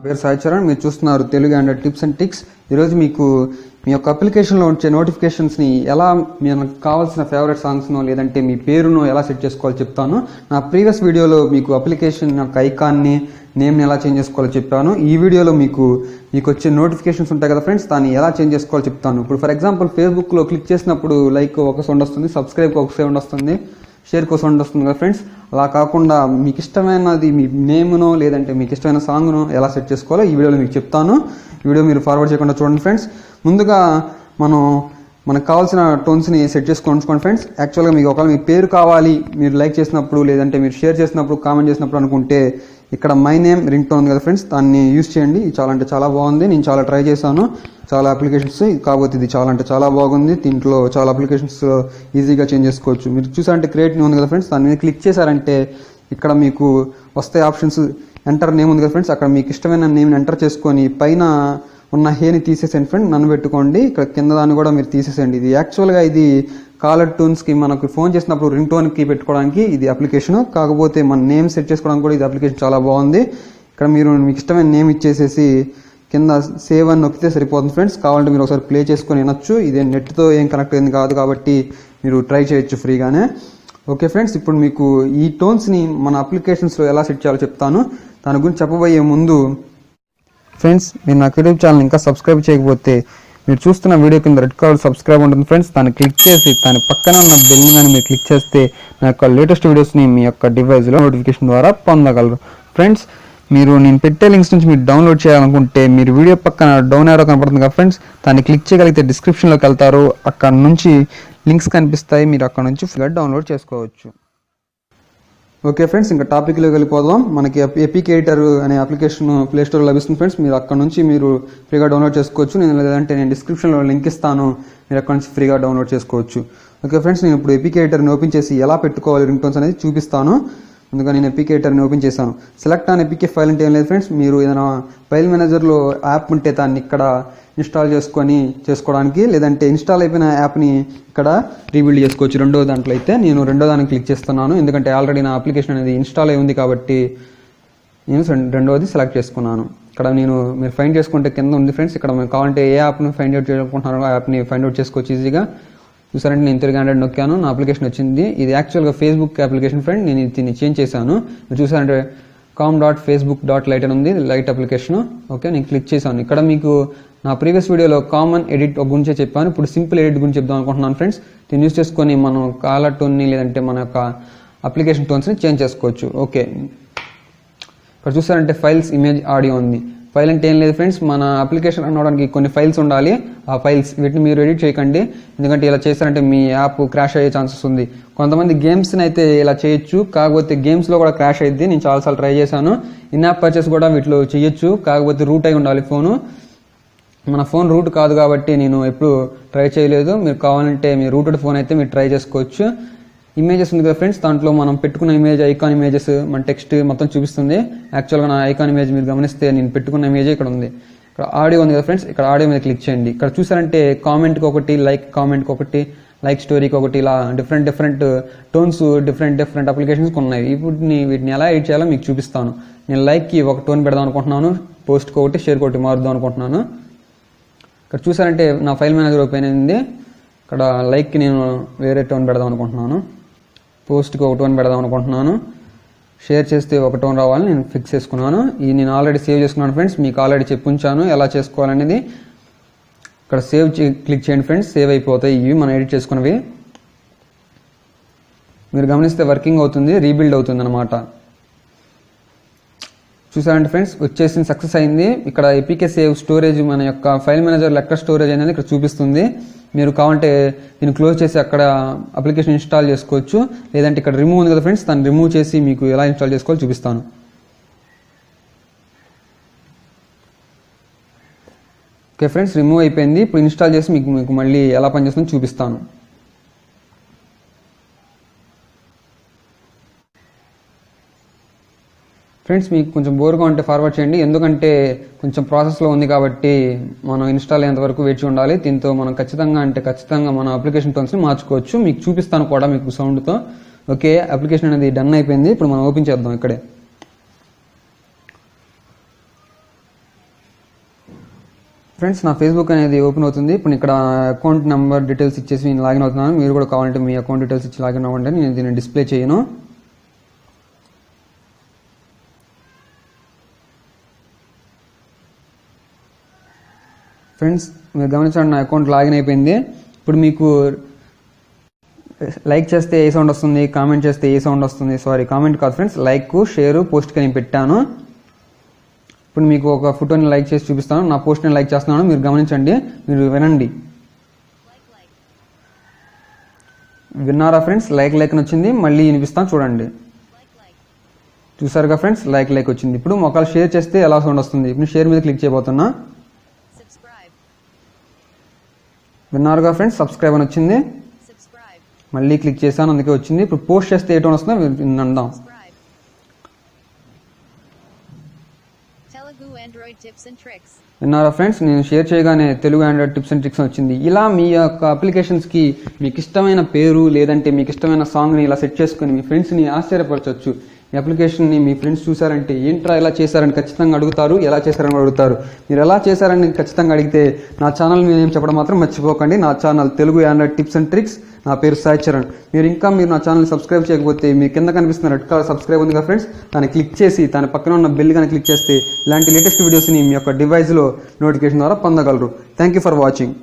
పేరు సాయి చరణ్. మీరు చూస్తున్నారు Telugu Android tips and tricks. ఈరోజు మీకు మీ యొక్క అప్లికేషన్లో వచ్చే నోటిఫికేషన్స్ని ఎలా మీకు కావాల్సిన ఫేవరెట్ సాంగ్స్నో లేదంటే మీ పేరునో ఎలా సెట్ చేసుకోవాలో చెప్తాను. నా ప్రీవియస్ వీడియోలో మీకు అప్లికేషన్ యొక్క ఐకాన్ని నేమ్ని ఎలా చేంజ్ చేసుకోవాలో చెప్పాను. ఈ వీడియోలో మీకు వచ్చే నోటిఫికేషన్స్ ఉంటాయి కదా ఫ్రెండ్స్, దాన్ని ఎలా చేంజ్ చేసుకోవాలో చెప్తాను. ఇప్పుడు ఫర్ ఎగ్జాంపుల్ ఫేస్బుక్లో క్లిక్ చేసినప్పుడు లైక్ ఒక సౌండ్ వస్తుంది, సబ్స్క్రైబ్కి ఒక సౌండ్ వస్తుంది, షేర్కి ఒక సౌండ్ వస్తుంది కదా ఫ్రెండ్స్. అలా కాకుండా మీకు ఇష్టమైనది మీ నేమ్నో లేదంటే మీకు ఇష్టమైన సాంగ్నో ఎలా సెట్ చేసుకోవాలో ఈ వీడియోలో మీకు చెప్తాను. ఈ వీడియో మీరు ఫార్వర్డ్ చేయకుండా చూడండి ఫ్రెండ్స్. ముందుగా మనకు కావాల్సిన టోన్స్ని సెట్ చేసుకొని ఉంచుకోండి ఫ్రెండ్స్. యాక్చువల్గా మీకు ఒకవేళ మీ పేరు కావాలి, మీరు లైక్ చేసినప్పుడు లేదంటే మీరు షేర్ చేసినప్పుడు కామెంట్ చేసినప్పుడు అనుకుంటే ఇక్కడ మై నేమ్ రింగ్ టోన్ ఉంది కదా ఫ్రెండ్స్, దాన్ని యూజ్ చేయండి. చాలా అంటే చాలా బాగుంది, నేను చాలా ట్రై చేశాను చాలా అప్లికేషన్స్. కాకపోతే ఇది చాలా అంటే చాలా బాగుంది, దీంట్లో చాలా అప్లికేషన్స్ ఈజీగా చేంజ్ చేసుకోవచ్చు. మీరు చూసారంటే క్రియేట్ నేమ్ ఉంది కదా ఫ్రెండ్స్, దాని మీద క్లిక్ చేశారంటే ఇక్కడ మీకు వస్తాయి ఆప్షన్స్. ఎంటర్ నేమ్ ఉంది కదా ఫ్రెండ్స్, అక్కడ మీకు ఇష్టమైన నేమ్ని ఎంటర్ చేసుకొని పైన ఉన్న హేని తీసేసేయండి ఫ్రెండ్, నన్ను పెట్టుకోండి. ఇక్కడ కింద దాన్ని కూడా మీరు తీసేసేయండి. ఇది యాక్చువల్గా ఇది కాలర్ టూన్స్కి మనకు ఫోన్ చేసినప్పుడు రింగ్ టోన్కి పెట్టుకోవడానికి ఇది అప్లికేషన్. కాకపోతే మన నేమ్ సెట్ చేసుకోవడానికి కూడా ఇది అప్లికేషన్ చాలా బాగుంది. ఇక్కడ మీరు మీకు ఇష్టమైన నేమ్ ఇచ్చేసేసి కింద సేవ్ అని నొక్కితే సరిపోతుంది ఫ్రెండ్స్. కావాలంటే మీరు ఒకసారి ప్లే చేసుకొని వినొచ్చు. ఇదే నెట్తో ఏం కనెక్ట్ అయింది కాదు కాబట్టి మీరు ట్రై చేయొచ్చు ఫ్రీగానే. ఓకే ఫ్రెండ్స్, ఇప్పుడు మీకు ఈ టోన్స్ని మన అప్లికేషన్స్లో ఎలా సెట్ చేయాలో చెప్తాను. దాని గురించి చెప్పబోయే ముందు ఫ్రెండ్స్, మీరు నాకు యూట్యూబ్ ఛానల్ ఇంకా సబ్స్క్రైబ్ చేయకపోతే మీరు చూస్తున్న వీడియో కింద రెడ్ కలర్ సబ్స్క్రైబ్ ఉంటుంది ఫ్రెండ్స్, దాన్ని క్లిక్ చేసి దాని పక్కన ఉన్న బెల్ కానీ మీరు క్లిక్ చేస్తే నా యొక్క లేటెస్ట్ వీడియోస్ని మీ యొక్క డివైస్లో నోటిఫికేషన్ ద్వారా పొందగలరు. ఫ్రెండ్స్, నేను పెట్టే లింక్స్ నుంచి మీరు డౌన్లోడ్ చేయాలనుకుంటే మీరు వీడియో పక్కన డౌన్ యారో కనపడుతుంది కదా ఫ్రెండ్స్, దాన్ని క్లిక్ చేయగలిగితే డిస్క్రిప్షన్లోకి వెళ్తారు. అక్కడ నుంచి లింక్స్ కనిపిస్తాయి, మీరు అక్కడ నుంచి ఫ్రీగా డౌన్లోడ్ చేసుకోవచ్చు. ఓకే ఫ్రెండ్స్, ఇంకా టాపిక్లోకి వెళ్ళిపోదాం. మనకి ఎపిక్ ఎడిటర్ అనే అప్లికేషన్ ప్లే స్టోర్లో లభిస్తుంది ఫ్రెండ్స్. మీరు అక్కడ నుంచి మీరు ఫ్రీగా డౌన్లోడ్ చేసుకోవచ్చు. లేదంటే నేను డిస్క్రిప్షన్లో లింక్ ఇస్తాను, మీరు అక్కడ నుంచి ఫ్రీగా డౌన్లోడ్ చేసుకోవచ్చు. ఓకే ఫ్రెండ్స్, నేను ఇప్పుడు ఎపిక్ ఎడిటర్ని ఓపెన్ చేసి ఎలా పెట్టుకోవాలి రింగ్ టోన్స్ అనేది చూపిస్తాను. ముందుగా నేను ఎపిక్ ఎడిటర్ని ఓపెన్ చేశాను. సెలెక్ట్ ఆన్ ఎపికే ఫైల్ అంటే ఏం లేదు ఫ్రెండ్స్, మీరు ఏదైనా ఫైల్ మేనేజర్లో యాప్ ఉంటే దాన్ని ఇక్కడ ఇన్స్టాల్ చేసుకోవడానికి, లేదంటే ఇన్స్టాల్ అయిపోయిన యాప్ని ఇక్కడ రీబిల్డ్ చేసుకోవచ్చు. రెండో దాంట్లో అయితే నేను రెండో దానికి క్లిక్ చేస్తున్నాను, ఎందుకంటే ఆల్రెడీ నా అప్లికేషన్ అనేది ఇన్స్టాల్ అయి ఉంది కాబట్టి నేను రెండోది సెలెక్ట్ చేసుకున్నాను. ఇక్కడ మీరు ఫైండ్ చేసుకుంటే కింద ఉంది ఫ్రెండ్స్, ఇక్కడ మీరు కావాలంటే ఏ యాప్ని ఫైండ్ అవుట్ చేయాలనుకుంటున్నారో ఆ యాప్ని ఫైండ్ అవుట్ చేసుకోవచ్చు ఈజీగా. చూసారంటే నేను తెలుగు ఆండ్రాయిడ్ నొక్కాను, నా అప్లికేషన్ వచ్చింది. ఇది యాక్చువల్గా ఫేస్బుక్ అప్లికేషన్ ఫ్రెండ్, నేను దీన్ని చేంజ్ చేశాను. మీరు చూసారంటే com.facebook.lite అని ఉంది, లైట్ అప్లికేషన్. ఓకే, నేను క్లిక్ చేశాను. ఇక్కడ మీకు నా ప్రీవియస్ వీడియోలో కామన్ ఎడిట్ గురించే చెప్పాను, ఇప్పుడు సింపుల్ ఎడిట్ గురించి చెప్దాం అనుకుంటున్నాను ఫ్రెండ్స్. దీన్ని యూజ్ చేసుకొని మనం కాలర్ టోన్ని లేదంటే మన యొక్క అప్లికేషన్ టోన్స్ని చేంజ్ చేసుకోవచ్చు. ఓకే, ఇక్కడ చూసారంటే ఫైల్స్, ఇమేజ్, ఆడియో ఉంది. ఫైల్ అంటే ఏం లేదు ఫ్రెండ్స్, మన అప్లికేషన్ రన్ అవడానికి కొన్ని ఫైల్స్ ఉండాలి. ఆ ఫైల్స్ వీటిని మీరు ఎడిట్ చేయకండి, ఎందుకంటే ఇలా చేశారంటే మీ యాప్ క్రాష్ అయ్యే ఛాన్సెస్ ఉంది. కొంతమంది గేమ్స్ని అయితే ఇలా చేయొచ్చు, కాకపోతే గేమ్స్లో కూడా క్రాష్ అయ్యింది. నేను చాలాసార్లు ట్రై చేశాను. ఇన్ యాప్ పర్చేస్ కూడా వీటిలో చేయొచ్చు, కాకపోతే రూట్ అయి ఉండాలి ఫోను. మన ఫోన్ రూట్ కాదు కాబట్టి నేను ఎప్పుడు ట్రై చేయలేదు. మీరు కావాలంటే మీ రూటెడ్ ఫోన్ అయితే మీరు ట్రై చేసుకోవచ్చు. ఇమేజెస్ ఉంది కదా ఫ్రెండ్స్, దాంట్లో మనం పెట్టుకున్న ఇమేజ్, ఐకాన్ ఇమేజెస్, మన టెక్స్ట్ మొత్తం చూపిస్తుంది. యాక్చువల్గా నా ఐకాన్ ఇమేజ్ మీరు గమనిస్తే నేను పెట్టుకున్న ఇమేజ్ ఇక్కడ ఉంది. ఇక్కడ ఆడియో ఉంది కదా ఫ్రెండ్స్, ఇక్కడ ఆడియో మీద క్లిక్ చేయండి. ఇక్కడ చూసారంటే కామెంట్కి ఒకటి, లైక్ కామెంట్కి ఒకటి, లైక్ స్టోరీకి ఒకటి, ఇలా డిఫరెంట్ టోన్స్ డిఫరెంట్ అప్లికేషన్స్కి ఉన్నాయి. ఇప్పుడు వీటిని ఎలా ఎడిట్ చేయాలో మీకు చూపిస్తాను. నేను లైక్కి ఒక టోన్ పెడదాం అనుకుంటున్నాను, పోస్ట్కి ఒకటి, షేర్కి ఒకటి మారుద్దాం అనుకుంటున్నాను. ఇక్కడ చూసారంటే నా ఫైల్ మేనేజర్ ఓపెన్ అయింది. ఇక్కడ లైక్కి నేను వేరే టోన్ పెడదాం అనుకుంటున్నాను, పోస్ట్కి ఒక టోన్ పెడదాం అనుకుంటున్నాను, షేర్ చేస్తే ఒక టోన్ రావాలని నేను ఫిక్స్ చేసుకున్నాను. ఇది నేను ఆల్రెడీ సేవ్ చేసుకున్నాను ఫ్రెండ్స్, మీకు ఆల్రెడీ చెప్పుంచాను ఎలా చేసుకోవాలనేది. ఇక్కడ సేవ్ క్లిక్ చేయండి ఫ్రెండ్స్, సేవ్ అయిపోతాయి ఇవి మనం ఎడిట్ చేసుకున్నవి. మీరు గమనిస్తే వర్కింగ్ అవుతుంది, రీబిల్డ్ అవుతుంది అనమాట. చూసారంటే ఫ్రెండ్స్, వచ్చేసింది, సక్సెస్ అయింది. ఇక్కడ ఎపికే సేవ్ స్టోరేజ్ మన యొక్క ఫైల్ మేనేజర్లో ఎక్కడ స్టోరేజ్ అనేది ఇక్కడ చూపిస్తుంది. మీరు కావాలంటే దీన్ని క్లోజ్ చేసి అక్కడ అప్లికేషన్ ఇన్స్టాల్ చేసుకోవచ్చు, లేదంటే ఇక్కడ రిమూవ్ ఉంది కదా ఫ్రెండ్స్, దాన్ని రిమూవ్ చేసి మీకు ఎలా ఇన్స్టాల్ చేసుకోవాలో చూపిస్తాను. ఓకే ఫ్రెండ్స్, రిమూవ్ అయిపోయింది. ఇప్పుడు ఇన్స్టాల్ చేసి మీకు మళ్ళీ ఎలా పనిచేస్తుందో చూపిస్తాను. ఫ్రెండ్స్, మీకు కొంచెం బోర్గా ఉంటే ఫార్వర్డ్ చేయండి, ఎందుకంటే కొంచెం ప్రాసెస్లో ఉంది కాబట్టి మనం ఇన్స్టాల్ అయ్యేంత వరకు వేచి ఉండాలి. దీంతో మనం ఖచ్చితంగా మన అప్లికేషన్ టోన్స్ని మార్చుకోవచ్చు. మీకు చూపిస్తాను కూడా మీకు సౌండ్తో. ఓకే, అప్లికేషన్ అనేది డన్ అయిపోయింది. ఇప్పుడు మనం ఓపెన్ చేద్దాం. ఇక్కడే ఫ్రెండ్స్ నా ఫేస్బుక్ అనేది ఓపెన్ అవుతుంది. ఇప్పుడు ఇక్కడ అకౌంట్ నెంబర్ డీటెయిల్స్ ఇచ్చేసి నేను లాగిన్ అవుతున్నాను. మీరు కూడా కావాలంటే మీ అకౌంట్ డీటెయిల్స్ ఇచ్చి లాగిన్ అవ్వండి. నేను దీన్ని డిస్ప్లే చేయను. ఫ్రెండ్స్ మీరు గమనించండి, నా అకౌంట్ లాగిన్ అయిపోయింది. ఇప్పుడు మీకు లైక్ చేస్తే ఏ సౌండ్ వస్తుంది, కామెంట్ చేస్తే ఏ సౌండ్ వస్తుంది, సారీ కామెంట్ కాదు ఫ్రెండ్స్, లైక్ షేర్ పోస్ట్కి నేను పెట్టాను. ఇప్పుడు మీకు ఒక ఫోటోని లైక్ చేసి చూపిస్తాను. నా పోస్ట్ని లైక్ చేస్తున్నాను, మీరు గమనించండి, మీరు వినండి. విన్నారా ఫ్రెండ్స్? లైక్ అని వచ్చింది. మళ్ళీ వినిపిస్తాను చూడండి. చూసారుగా ఫ్రెండ్స్, లైక్ వచ్చింది. ఇప్పుడు ఒకవేళ షేర్ చేస్తే ఎలా సౌండ్ వస్తుంది. ఇప్పుడు షేర్ మీద క్లిక్ చేయబోతున్నా. విన్నారుగా ఫ్రెండ్స్, సబ్స్క్రైబ్ అని వచ్చింది. మళ్ళీ క్లిక్ చేశాను, అందుకే వచ్చింది. ఇప్పుడు పోస్ట్ చేస్తే ఏ టోన్ వస్తుందో విందాం. విన్నారా ఫ్రెండ్స్, నేను షేర్ చేయగానే Telugu Android tips and tricks వచ్చింది. ఇలా మీ యొక్క అప్లికేషన్స్కి మీకు ఇష్టమైన పేరు లేదంటే మీకు ఇష్టమైన సాంగ్ని ఇలా సెట్ చేసుకుని మీ ఫ్రెండ్స్ని ఆశ్చర్యపరచవచ్చు. ఈ అప్లికేషన్ని మీ ఫ్రెండ్స్ చూసారంటే ఏంట్రా ఎలా చేశారని ఖచ్చితంగా అడుగుతారు, ఎలా చేశారని అడుగుతారు. మీరు ఎలా చేశారని ఖచ్చితంగా అడిగితే నా ఛానల్ మీద ఏం చెప్పడం మాత్రం మర్చిపోకండి. నా channel Telugu Android tips and tricks. నా పేరు సాయి చరణ్. మీరు నా ఛానల్ని సబ్స్క్రైబ్ చేయకపోతే మీ కింద కనిపిస్తున్న రెడ్ కలర్ సబ్స్క్రైబ్ ఉంది కదా ఫ్రెండ్స్, దాన్ని క్లిక్ చేసి దాని పక్కన ఉన్న బెల్ కానీ క్లిక్ చేస్తే ఇలాంటి లేటెస్ట్ వీడియోస్ని మీ యొక్క డివైస్లో నోటిఫికేషన్ ద్వారా పొందగలరు. Thank you for watching.